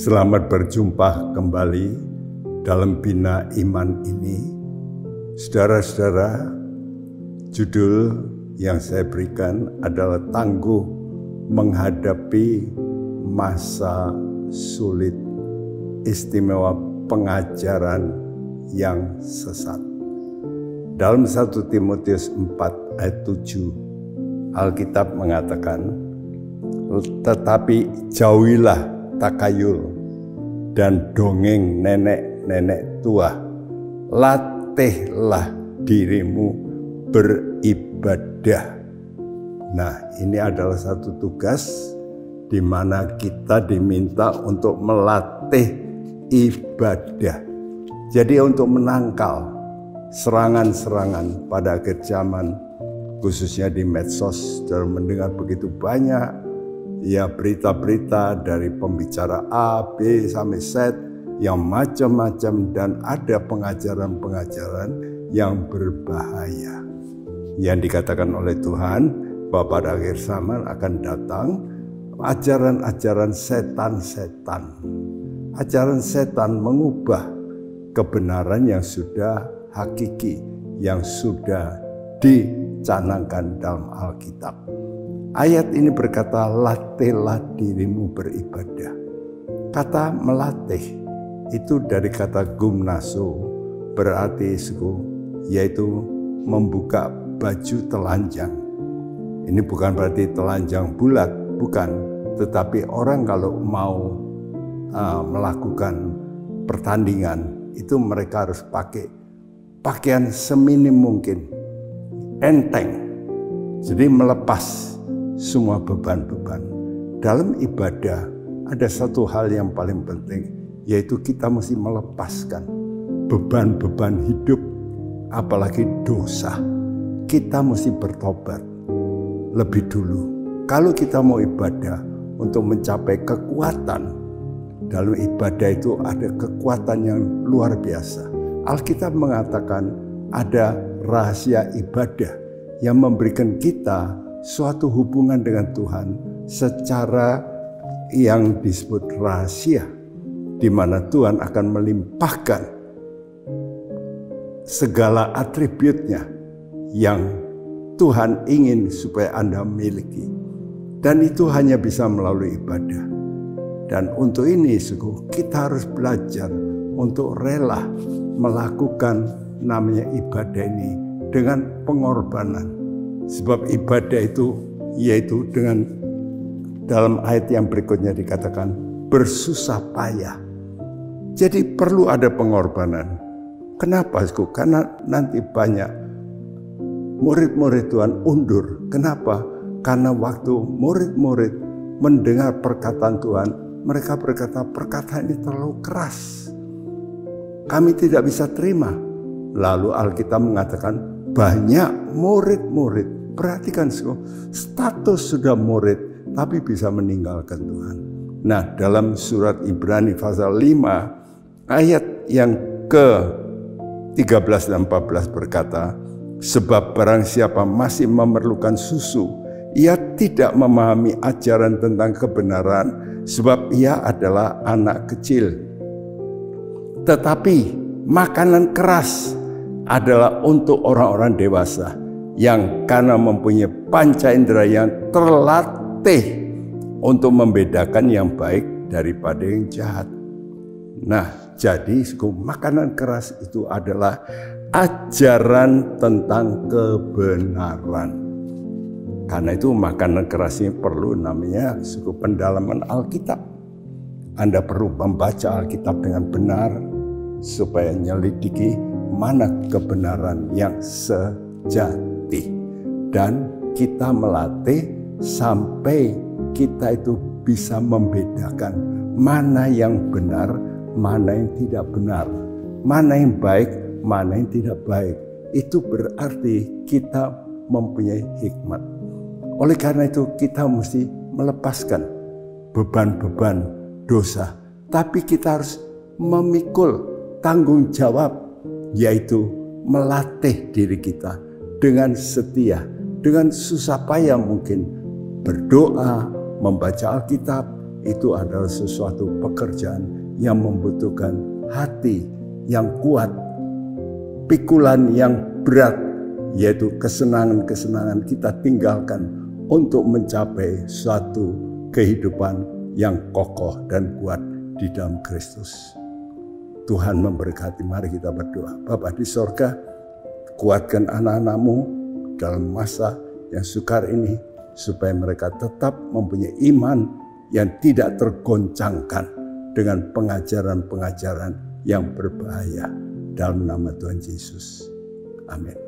Selamat berjumpa kembali dalam Bina Iman ini. Saudara-saudara, judul yang saya berikan adalah tangguh menghadapi masa sulit, istimewa pengajaran yang sesat. Dalam 1 Timotius 4 ayat 7, Alkitab mengatakan, tetapi jauhilah takayul dan dongeng nenek-nenek tua. Latihlah dirimu beribadah. Nah, ini adalah satu tugas di mana kita diminta untuk melatih ibadah. Jadi untuk menangkal serangan-serangan pada akhir zaman, khususnya di medsos, dan mendengar begitu banyak berita-berita dari pembicara A, B, sampai Z yang macam-macam, dan ada pengajaran-pengajaran yang berbahaya. Yang dikatakan oleh Tuhan bahwa pada akhir zaman akan datang ajaran-ajaran setan-setan. Ajaran setan mengubah kebenaran yang sudah hakiki, yang sudah dicanangkan dalam Alkitab. Ayat ini berkata, latihlah dirimu beribadah. Kata melatih itu dari kata gumnaso, berarti yaitu membuka baju telanjang. Ini bukan berarti telanjang bulat, bukan. Tetapi orang kalau mau melakukan pertandingan, itu mereka harus pakai pakaian seminim mungkin, enteng. Jadi melepas semua beban-beban. Dalam ibadah ada satu hal yang paling penting, yaitu kita mesti melepaskan beban-beban hidup, apalagi dosa. Kita mesti bertobat lebih dulu. Kalau kita mau ibadah untuk mencapai kekuatan, dalam ibadah itu ada kekuatan yang luar biasa. Alkitab mengatakan ada rahasia ibadah yang memberikan kita suatu hubungan dengan Tuhan secara yang disebut rahasia, di mana Tuhan akan melimpahkan segala atributnya yang Tuhan ingin supaya Anda miliki. Dan itu hanya bisa melalui ibadah. Dan untuk ini kita harus belajar untuk rela melakukan namanya ibadah ini dengan pengorbanan. Sebab ibadah itu yaitu dengan dalam ayat yang berikutnya dikatakan bersusah payah. Jadi perlu ada pengorbanan. Kenapa? Karena nanti banyak murid-murid Tuhan undur. Kenapa? Karena waktu murid-murid mendengar perkataan Tuhan, mereka berkata, perkataan ini terlalu keras, kami tidak bisa terima. Lalu Alkitab mengatakan banyak murid-murid, perhatikan status sudah murid tapi bisa meninggalkan Tuhan. Nah, dalam surat Ibrani pasal 5 ayat yang ke-13 dan 14 berkata, sebab barang siapa masih memerlukan susu, ia tidak memahami ajaran tentang kebenaran, sebab ia adalah anak kecil. Tetapi makanan keras adalah untuk orang-orang dewasa yang karena mempunyai panca indera yang terlatih untuk membedakan yang baik daripada yang jahat. Nah, jadi makanan keras itu adalah ajaran tentang kebenaran. Karena itu makanan keras ini perlu namanya pendalaman Alkitab. Anda perlu membaca Alkitab dengan benar supaya menyelidiki mana kebenaran yang sejati. Dan kita melatih sampai kita itu bisa membedakan mana yang benar, mana yang tidak benar, mana yang baik, mana yang tidak baik. Itu berarti kita mempunyai hikmat. Oleh karena itu kita mesti melepaskan beban-beban dosa. Tapi kita harus memikul tanggung jawab, yaitu melatih diri kita dengan setia, dengan susah payah mungkin, berdoa, membaca Alkitab, itu adalah sesuatu pekerjaan yang membutuhkan hati yang kuat, pikulan yang berat, yaitu kesenangan-kesenangan kita tinggalkan untuk mencapai suatu kehidupan yang kokoh dan kuat di dalam Kristus. Tuhan memberkati. Mari kita berdoa. Bapa di sorga, kuatkan anak-anak-Mu dalam masa yang sukar ini, supaya mereka tetap mempunyai iman yang tidak tergoncangkan dengan pengajaran-pengajaran yang berbahaya. Dalam nama Tuhan Yesus. Amin.